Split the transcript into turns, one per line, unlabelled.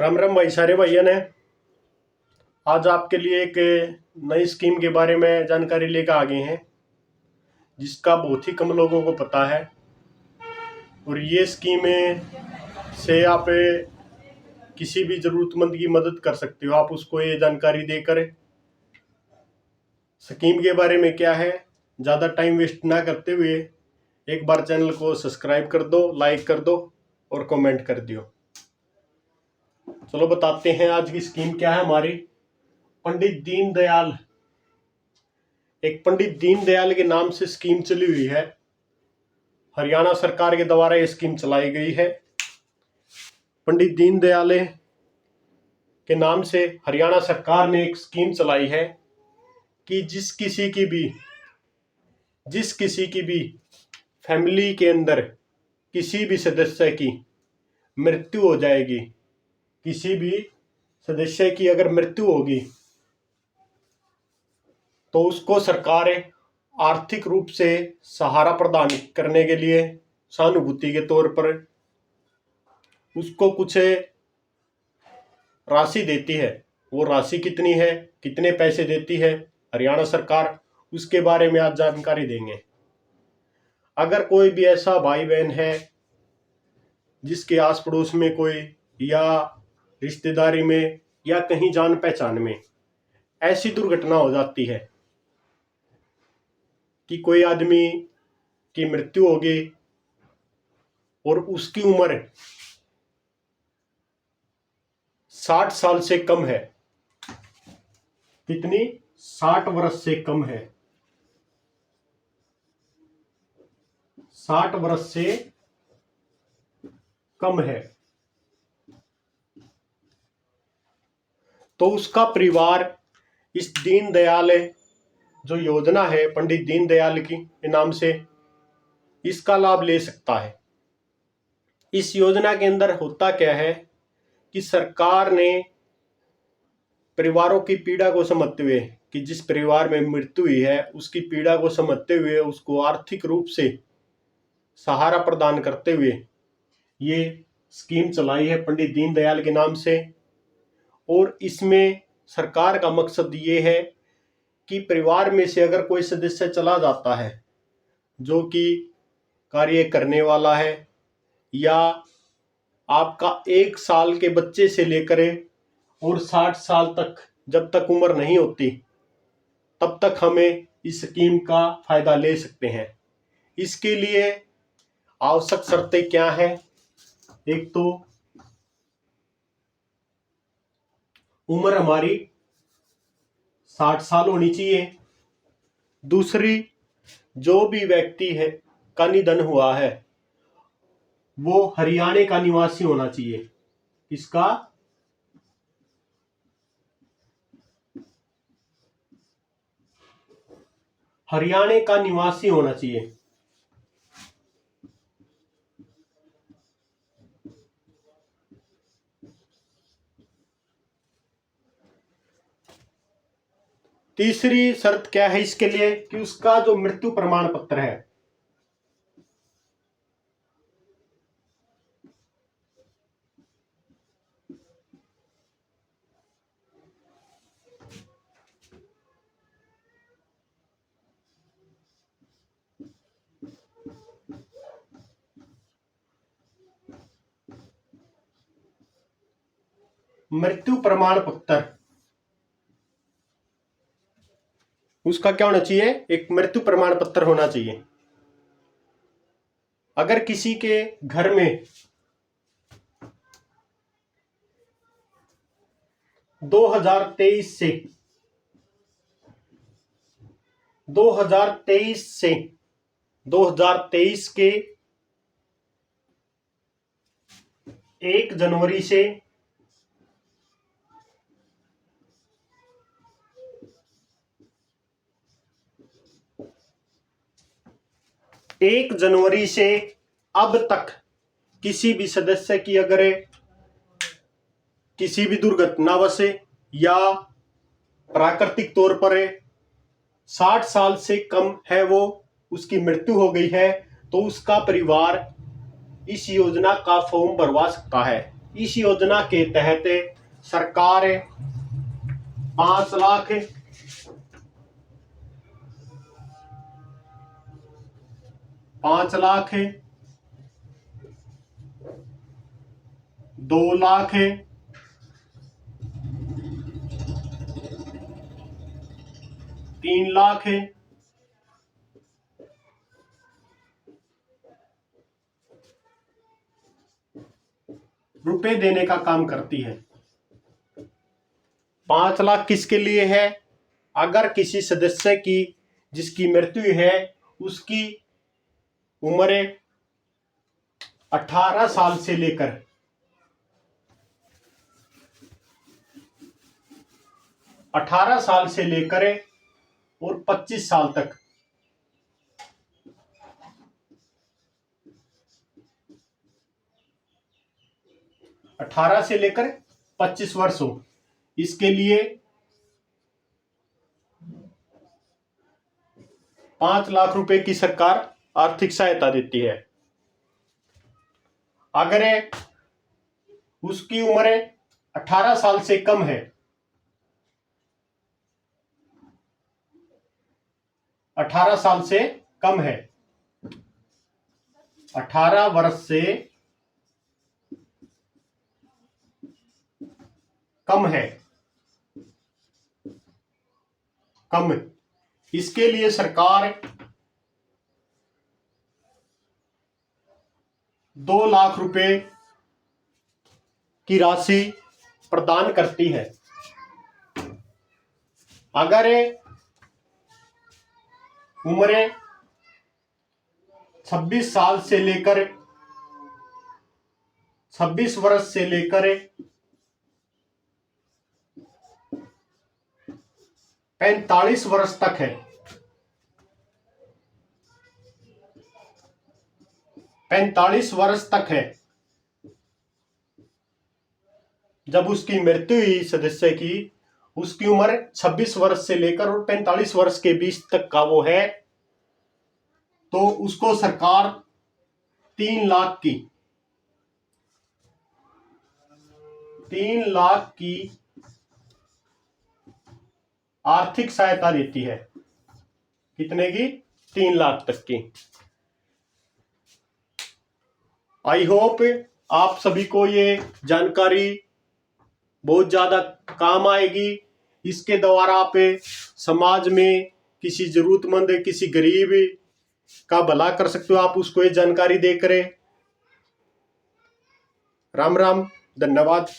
राम राम भाई, सारे भाइयों ने आज आपके लिए एक नई स्कीम के बारे में जानकारी लेकर आ गए हैं, जिसका बहुत ही कम लोगों को पता है। और ये स्कीम से आप किसी भी ज़रूरतमंद की मदद कर सकते हो। आप उसको ये जानकारी देकर स्कीम के बारे में क्या है, ज़्यादा टाइम वेस्ट ना करते हुए एक बार चैनल को सब्सक्राइब कर दो, लाइक कर दो और कमेंट कर दियो। चलो बताते हैं आज की स्कीम क्या है हमारी। पंडित दीनदयाल, एक पंडित दीनदयाल के नाम से स्कीम चली हुई है। हरियाणा सरकार के द्वारा यह स्कीम चलाई गई है। पंडित दीनदयाल के नाम से हरियाणा सरकार ने एक स्कीम चलाई है कि जिस किसी की भी फैमिली के अंदर किसी भी सदस्य की मृत्यु हो जाएगी, किसी भी सदस्य की अगर मृत्यु होगी तो उसको सरकार आर्थिक रूप से सहारा प्रदान करने के लिए सहानुभूति के तौर पर उसको कुछ राशि देती है। वो राशि कितनी है, कितने पैसे देती है हरियाणा सरकार, उसके बारे में आज जानकारी देंगे। अगर कोई भी ऐसा भाई बहन है जिसके आस पड़ोस में कोई या रिश्तेदारी में या कहीं जान पहचान में ऐसी दुर्घटना हो जाती है कि कोई आदमी की मृत्यु हो गई और उसकी उम्र 60 साल से कम है, कितनी, 60 वर्ष से कम है, 60 वर्ष से कम है, तो उसका परिवार इस दीनदयाल जो योजना है पंडित दीनदयाल की नाम से, इसका लाभ ले सकता है। इस योजना के अंदर होता क्या है कि सरकार ने परिवारों की पीड़ा को समझते हुए, कि जिस परिवार में मृत्यु हुई है उसकी पीड़ा को समझते हुए उसको आर्थिक रूप से सहारा प्रदान करते हुए ये स्कीम चलाई है पंडित दीनदयाल के नाम से। और इसमें सरकार का मकसद ये है कि परिवार में से अगर कोई सदस्य चला जाता है जो कि कार्य करने वाला है, या आपका 1 साल के बच्चे से लेकर और 60 साल तक जब तक उम्र नहीं होती तब तक हमें इस स्कीम का फायदा ले सकते हैं। इसके लिए आवश्यक शर्तें क्या हैं? एक तो उम्र हमारी 60 साल होनी चाहिए। दूसरी, जो भी व्यक्ति है का निधन हुआ है वो हरियाणा का निवासी होना चाहिए। इसका हरियाणा का निवासी होना चाहिए। तीसरी शर्त क्या है इसके लिए कि उसका जो मृत्यु प्रमाण पत्र है, मृत्यु प्रमाण पत्र उसका क्या होना चाहिए? एक मृत्यु प्रमाण पत्र होना चाहिए। अगर किसी के घर में 2023 से 2023 के 1 जनवरी से 1 जनवरी से अब तक किसी भी सदस्य की अगर किसी भी दुर्घटनावश या प्राकृतिक तौर पर 60 साल से कम है वो उसकी मृत्यु हो गई है, तो उसका परिवार इस योजना का फॉर्म भरवा सकता है। इस योजना के तहत सरकार 5 लाख 2 लाख 3 लाख रुपए देने का काम करती है। 5 लाख किसके लिए है? अगर किसी सदस्य की जिसकी मृत्यु है उसकी उम्र 18 साल से लेकर 25 साल तक 18 से लेकर 25 वर्ष हो, इसके लिए 5 लाख रुपए की सरकार आर्थिक सहायता देती है। अगर उसकी उम्र 18 साल से कम है, 18 साल से कम है, 18 वर्ष से कम है, कम, इसके लिए सरकार 2 लाख रुपए की राशि प्रदान करती है। अगर उम्र 26 साल से लेकर 26 वर्ष से लेकर 45 वर्ष तक है, 45 वर्ष तक है, जब उसकी मृत्यु हुई सदस्य की, उसकी उम्र 26 वर्ष से लेकर और 45 वर्ष के बीच तक का वो है, तो उसको सरकार 3 लाख की आर्थिक सहायता देती है। कितने की? 3 लाख तक की। आई होप आप सभी को ये जानकारी बहुत ज्यादा काम आएगी। इसके द्वारा आप समाज में किसी जरूरतमंद, किसी गरीब का भला कर सकते हो, आप उसको ये जानकारी देकर। राम राम, धन्यवाद।